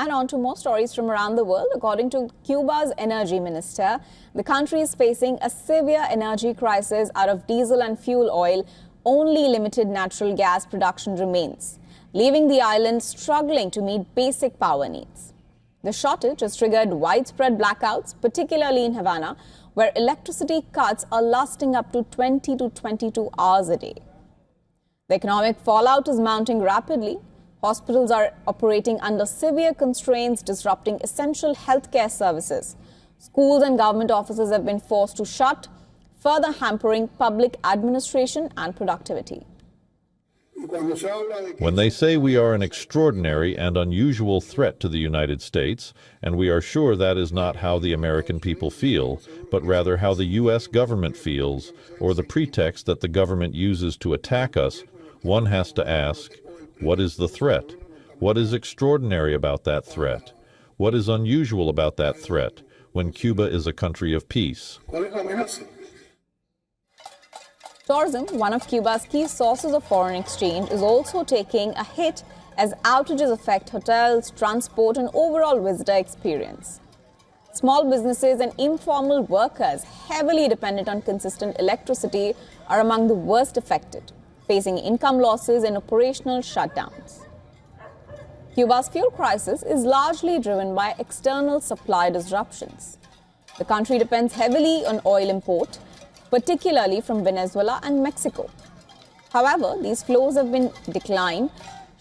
And on to more stories from around the world. According to Cuba's energy minister, the country is facing a severe energy crisis out of diesel and fuel oil. Only limited natural gas production remains, leaving the island struggling to meet basic power needs. The shortage has triggered widespread blackouts, particularly in Havana, where electricity cuts are lasting up to 20 to 22 hours a day. The economic fallout is mounting rapidly. Hospitals are operating under severe constraints, disrupting essential healthcare services. Schools and government offices have been forced to shut, further hampering public administration and productivity. When they say we are an extraordinary and unusual threat to the United States, and we are sure that is not how the American people feel, but rather how the U.S. government feels, or the pretext that the government uses to attack us, one has to ask, what is the threat? What is extraordinary about that threat? What is unusual about that threat when Cuba is a country of peace? Tourism, one of Cuba's key sources of foreign exchange, is also taking a hit as outages affect hotels, transport, and overall visitor experience. Small businesses and informal workers, heavily dependent on consistent electricity, are among the worst affected, facing income losses and operational shutdowns. Cuba's fuel crisis is largely driven by external supply disruptions. The country depends heavily on oil import, particularly from Venezuela and Mexico. However, these flows have been declined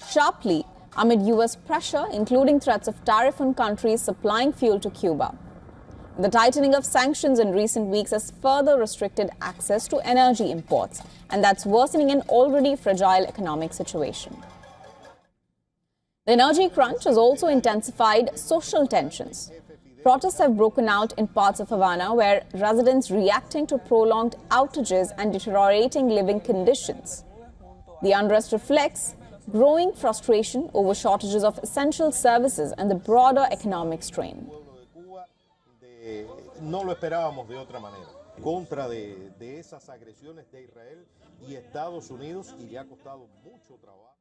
sharply amid U.S. pressure, including threats of tariff on countries supplying fuel to Cuba. The tightening of sanctions in recent weeks has further restricted access to energy imports, and that's worsening an already fragile economic situation. The energy crunch has also intensified social tensions. Protests have broken out in parts of Havana, where residents reacting to prolonged outages and deteriorating living conditions. The unrest reflects growing frustration over shortages of essential services and the broader economic strain. No lo esperábamos de otra manera, contra de esas agresiones de Israel y Estados Unidos, y le ha costado mucho trabajo.